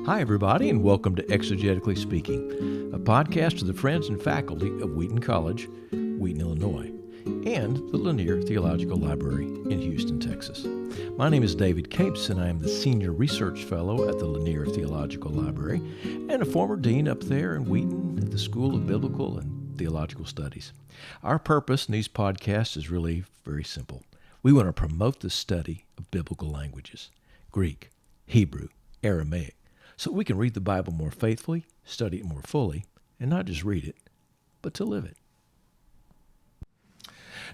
Hi, everybody, and welcome to Exegetically Speaking, a podcast of the friends and faculty of Wheaton College, Wheaton, Illinois, and the Lanier Theological Library in Houston, Texas. My name is David Capes, and I am the Senior Research Fellow at the Lanier Theological Library and a former dean up there in Wheaton at the School of Biblical and Theological Studies. Our purpose in these podcasts is really very simple. We want to promote the study of biblical languages, Greek, Hebrew, Aramaic, so we can read the Bible more faithfully, study it more fully, and not just read it, but to live it.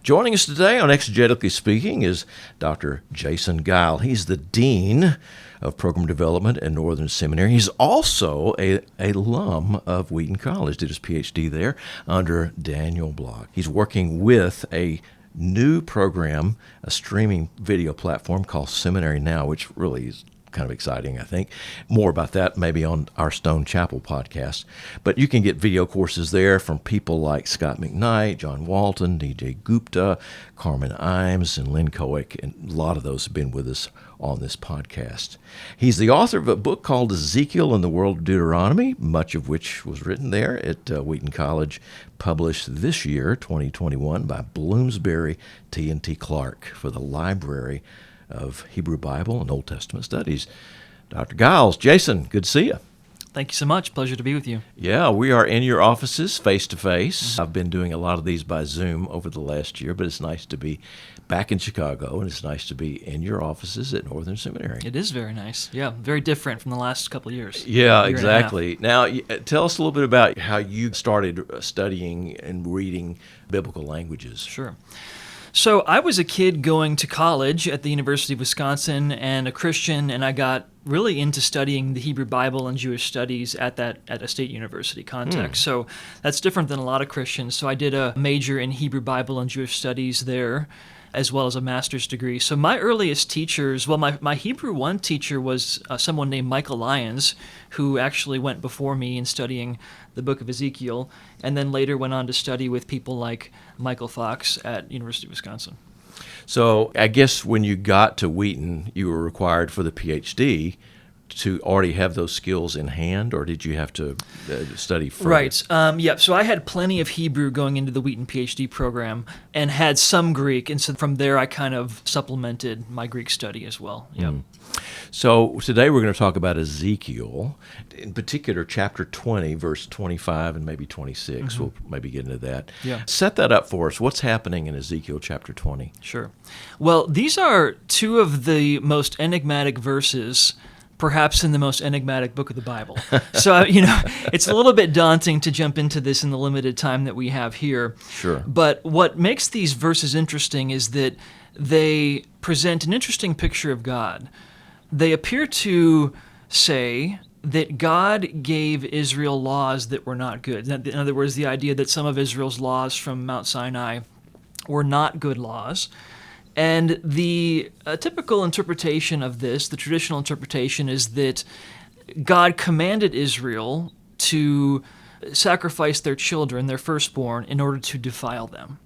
Joining us today on Exegetically Speaking is Dr. Jason Gile. He's the Dean of Program Development at Northern Seminary. He's also an alum of Wheaton College, did his PhD there under Daniel Block. He's working with a new program, a streaming video platform called Seminary Now, which really is kind of exciting, I think. More about that maybe on our Stone Chapel podcast. But you can get video courses there from people like Scott McKnight, John Walton, DJ Gupta, Carmen Imes, and Lynn Cohick, and a lot of those have been with us on this podcast. He's the author of a book called Ezekiel and the World of Deuteronomy, much of which was written there at Wheaton College, published this year, 2021, by Bloomsbury T&T Clark for the Library of Hebrew Bible and Old Testament Studies. Dr. Giles, Jason, good to see you. Thank you so much. Pleasure to be with you. Yeah, we are in your offices face-to-face. I've been doing a lot of these by Zoom over the last year, but it's nice to be back in Chicago, and it's nice to be in your offices at Northern Seminary. It is very nice. Yeah, very different from the last couple of years. Yeah, exactly. Now, tell us a little bit about how you started studying and reading biblical languages. Sure. So I was a kid going to college at the University of Wisconsin and a Christian, and I got really into studying the Hebrew Bible and Jewish studies at a state university context. So that's different than a lot of Christians. So I did a major in Hebrew Bible and Jewish studies there, as well as a master's degree. So my earliest teachers, well, my Hebrew 1 teacher was someone named Michael Lyons, who actually went before me in studying the book of Ezekiel, and then later went on to study with people like Michael Fox at University of Wisconsin. So I guess when you got to Wheaton, you were required for the PhD to already have those skills in hand, or did you have to study further? Right. Yeah. So I had plenty of Hebrew going into the Wheaton PhD program and had some Greek, and so from there I kind of supplemented my Greek study as well. Yep. So today we're going to talk about Ezekiel, in particular chapter 20, verse 25 and maybe 26. We'll maybe get into that. Yeah. Set that up for us. What's happening in Ezekiel chapter 20? Sure. Well, these are two of the most enigmatic verses perhaps in the most enigmatic book of the Bible. So, it's a little bit daunting to jump into this in the limited time that we have here. Sure. But what makes these verses interesting is that they present an interesting picture of God. They appear to say that God gave Israel laws that were not good. In other words, the idea that some of Israel's laws from Mount Sinai were not good laws. And the typical interpretation of this, the traditional interpretation, is that God commanded Israel to sacrifice their children, their firstborn, in order to defile them.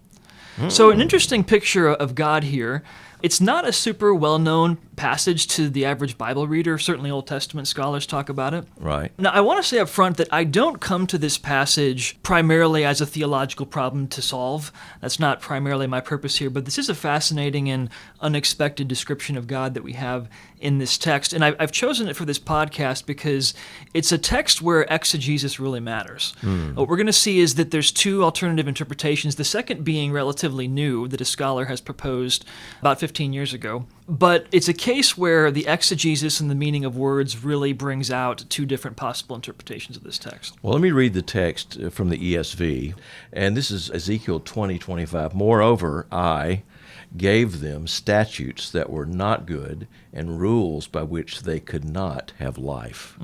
So an interesting picture of God here. It's not a super well-known passage to the average Bible reader. Certainly Old Testament scholars talk about it. Right. Now, I want to say up front that I don't come to this passage primarily as a theological problem to solve. That's not primarily my purpose here, but this is a fascinating and unexpected description of God that we have in this text. And I've chosen it for this podcast because it's a text where exegesis really matters. What we're going to see is that there's two alternative interpretations, the second being relatively new, that a scholar has proposed about 15 years ago. But it's a case where the exegesis and the meaning of words really brings out two different possible interpretations of this text. Well, let me read the text from the ESV, and this is Ezekiel 20:25. Moreover, I gave them statutes that were not good and rules by which they could not have life.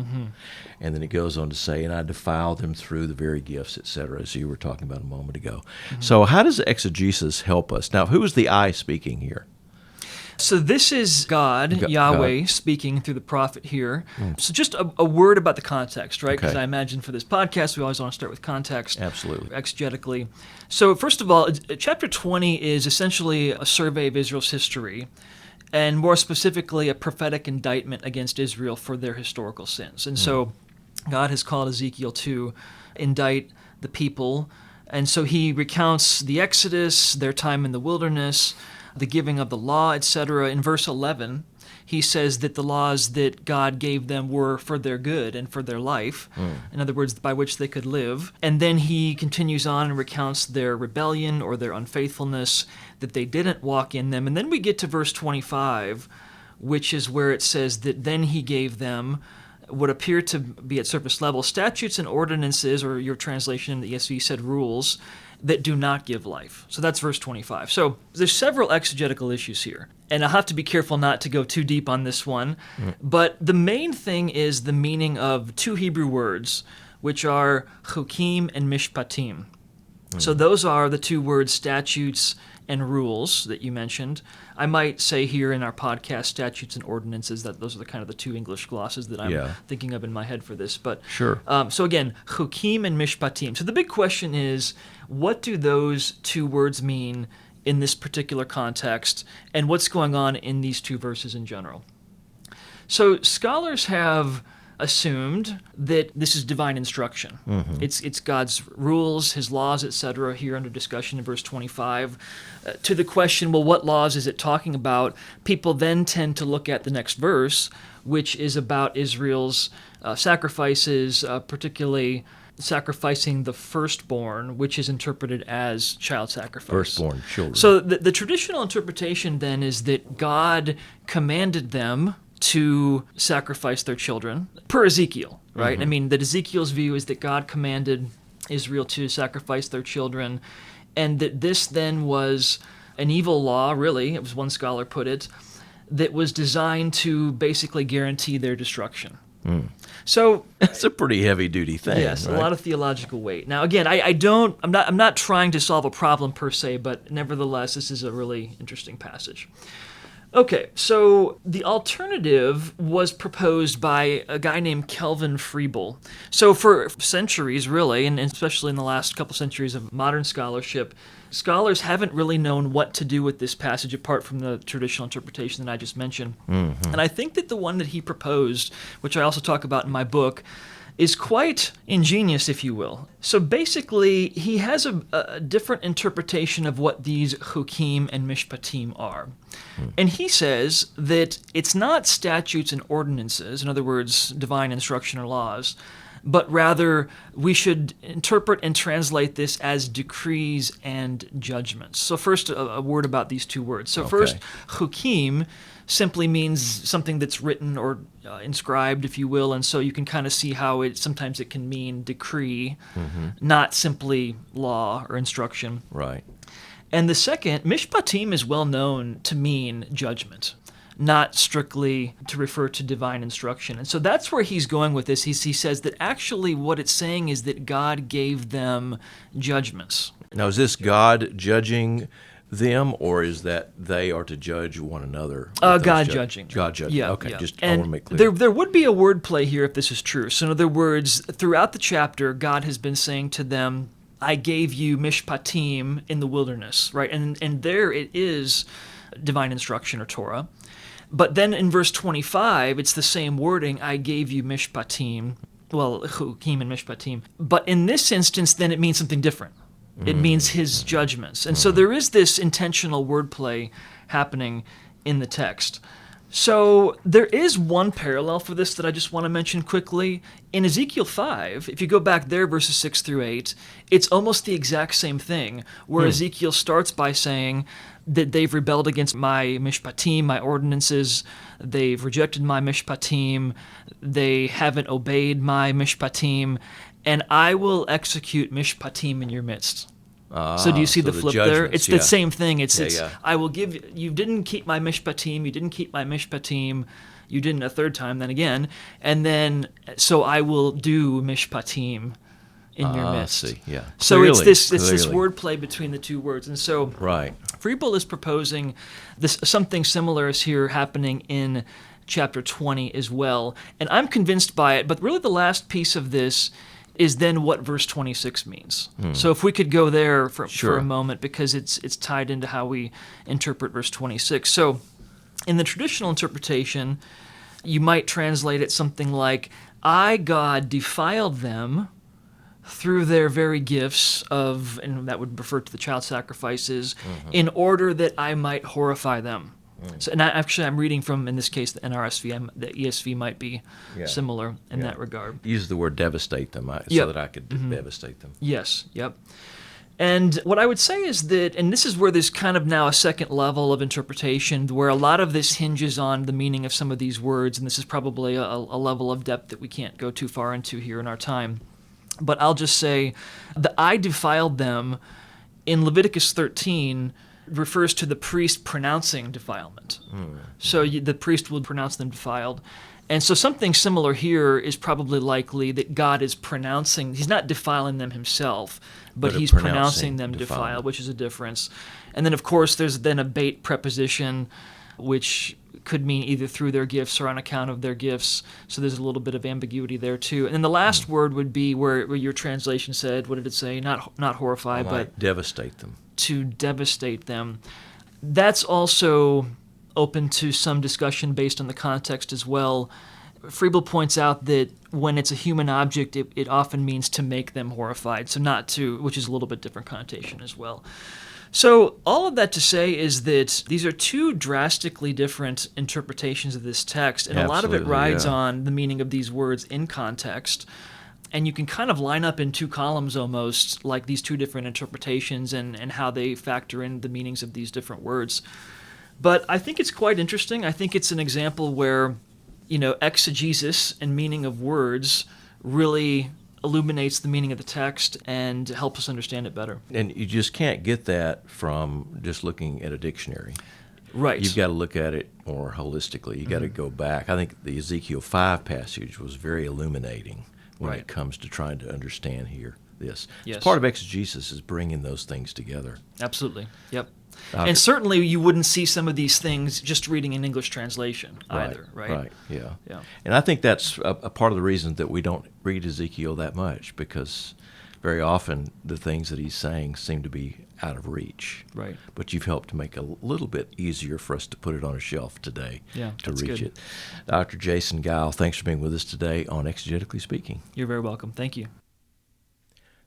And then it goes on to say, and I defiled them through the very gifts, etc., as you were talking about a moment ago. So how does exegesis help us? Now, who is the I speaking here? So this is God, Yahweh, speaking through the prophet here. So just a word about the context, right? Because I imagine for this podcast, we always want to start with context. Absolutely. Exegetically. So first of all, chapter 20 is essentially a survey of Israel's history. and more specifically, a prophetic indictment against Israel for their historical sins. And so God has called Ezekiel to indict the people. And so he recounts the Exodus, their time in the wilderness, the giving of the law, etc. In verse 11, he says that the laws that God gave them were for their good and for their life. In other words, by which they could live. And then he continues on and recounts their rebellion or their unfaithfulness, that they didn't walk in them. And then we get to verse 25, which is where it says that then he gave them what appear to be at surface level statutes and ordinances, or your translation in the ESV said rules, that do not give life. So that's verse 25. So there's several exegetical issues here, and I'll have to be careful not to go too deep on this one, but the main thing is the meaning of two Hebrew words, which are chukim and mishpatim. So those are the two words statutes and rules that you mentioned. I might say here in our podcast statutes and ordinances, that those are the kind of the two English glosses that I'm thinking of in my head for this. But Sure. So again, chukim and mishpatim. So the big question is, what do those two words mean in this particular context, and what's going on in these two verses in general? So scholars have assumed that this is divine instruction. It's God's rules, his laws, etc., here under discussion in verse 25. To the question, well, what laws is it talking about? People then tend to look at the next verse, which is about Israel's sacrifices, particularly sacrificing the firstborn, which is interpreted as child sacrifice. Firstborn children. So the traditional interpretation then is that God commanded them to sacrifice their children, per Ezekiel, right? I mean, that Ezekiel's view is that God commanded Israel to sacrifice their children, and that this then was an evil law, really, it was one scholar put it, that was designed to basically guarantee their destruction. So That's a pretty heavy-duty thing. yes, right? a lot of theological weight. Now, again, I'm not trying to solve a problem per se, but nevertheless, this is a really interesting passage. Okay, so the alternative was proposed by a guy named Kelvin Freebel. So for centuries, really, and especially in the last couple centuries of modern scholarship, scholars haven't really known what to do with this passage apart from the traditional interpretation that I just mentioned. And I think that the one that he proposed, which I also talk about in my book, is quite ingenious, if you will. So basically, he has a different interpretation of what these chukim and mishpatim are. And he says that it's not statutes and ordinances, in other words, divine instruction or laws, but rather we should interpret and translate this as decrees and judgments. So first, a word about these two words. So first, chukim simply means something that's written or inscribed, if you will, and so you can kind of see how sometimes it can mean decree, not simply law or instruction. Right. And the second, mishpatim, is well known to mean judgment, not strictly to refer to divine instruction. And so that's where he's going with this. He says that actually what it's saying is that God gave them judgments. Now, is this God judging them, or is that they are to judge one another? God judging. God judging. Yeah, Okay, yeah. I want to make clear. There would be a wordplay here if this is true. So in other words, throughout the chapter, God has been saying to them, I gave you mishpatim in the wilderness, right? And there it is divine instruction or Torah. But then in verse 25, it's the same wording, I gave you mishpatim, well, chukim and mishpatim. But in this instance, then it means something different. It means his judgments. And so there is this intentional wordplay happening in the text. So there is one parallel for this that I just want to mention quickly. In Ezekiel 5, if you go back there, verses 6 through 8, it's almost the exact same thing, where Ezekiel starts by saying that they've rebelled against my mishpatim, my ordinances, they've rejected my mishpatim, they haven't obeyed my mishpatim, and I will execute mishpatim in your midst. So do you see the flip there? It's the same thing. It's I will give you didn't keep my mishpatim, you didn't keep my mishpatim, you didn't a third time, then again, and then so I will do mishpatim in your midst. See. Yeah. So it's this wordplay between the two words, and so Freebel is proposing this something similar is here happening in chapter 20 as well, and I'm convinced by it. But really, the last piece of this is then what verse 26 means. So if we could go there for a moment, because it's tied into how we interpret verse 26. So In the traditional interpretation, you might translate it something like, I, God, defiled them through their very gifts of, and that would refer to the child sacrifices, in order that I might horrify them. So, and I'm reading from, in this case, the NRSV. The ESV might be similar in that regard. Use the word devastate them so Yep. that I could devastate them. Yes, yep. And what I would say is that, and this is where there's kind of now a second level of interpretation where a lot of this hinges on the meaning of some of these words, and this is probably a level of depth that we can't go too far into here in our time. But I'll just say the I defiled them in Leviticus 13 refers to the priest pronouncing defilement. So the priest will pronounce them defiled. And so something similar here is probably likely that God is pronouncing, he's not defiling them himself, but he's pronouncing them defiled, which is a difference. And then, of course, there's then a bait preposition, which could mean either through their gifts or on account of their gifts. So there's a little bit of ambiguity there, too. And then the last word would be where your translation said, what did it say? Not horrify, but devastate them. To devastate them. That's also open to some discussion based on the context as well. Friebel points out that when it's a human object, it often means to make them horrified, so not to, which is a little bit different connotation as well. So all of that to say is that these are two drastically different interpretations of this text, and a lot of it rides on the meaning of these words in context. And you can kind of line up in two columns almost, like these two different interpretations and how they factor in the meanings of these different words. But I think it's quite interesting. I think it's an example where, exegesis and meaning of words really illuminates the meaning of the text and helps us understand it better. And you just can't get that from just looking at a dictionary. Right. You've got to look at it more holistically. You've got to go back. I think the Ezekiel 5 passage was very illuminating when it comes to trying to understand this. Yes. Part of exegesis is bringing those things together. Absolutely. Yep. And certainly you wouldn't see some of these things just reading an English translation either, right? Right, yeah. And I think that's a part of the reason that we don't read Ezekiel that much, because very often the things that he's saying seem to be out of reach. Right. But you've helped to make it a little bit easier for us to put it on a shelf today to reach it. Dr. Jason Gile, thanks for being with us today on Exegetically Speaking. You're very welcome. Thank you.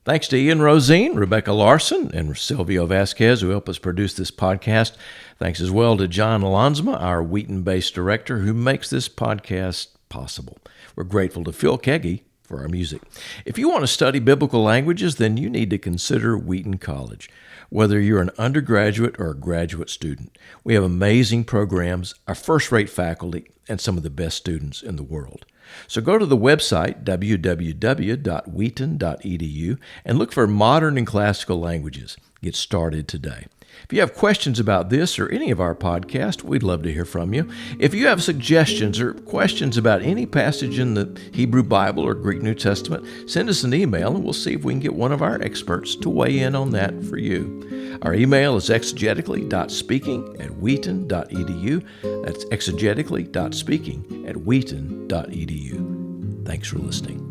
Thanks to Ian Rosine, Rebecca Larson, and Silvio Vasquez, who helped us produce this podcast. Thanks as well to John Alonzma, our Wheaton-based director, who makes this podcast possible. We're grateful to Phil Keggy for our music. If you want to study biblical languages, then you need to consider Wheaton College. Whether you're an undergraduate or a graduate student, we have amazing programs, a first-rate faculty, and some of the best students in the world. So go to the website, www.wheaton.edu, and look for modern and classical languages. Get started today. If you have questions about this or any of our podcasts, we'd love to hear from you. If you have suggestions or questions about any passage in the Hebrew Bible or Greek New Testament, send us an email and we'll see if we can get one of our experts to weigh in on that for you. Our email is exegetically.speaking@wheaton.edu. That's exegetically.speaking@wheaton.edu. Thanks for listening.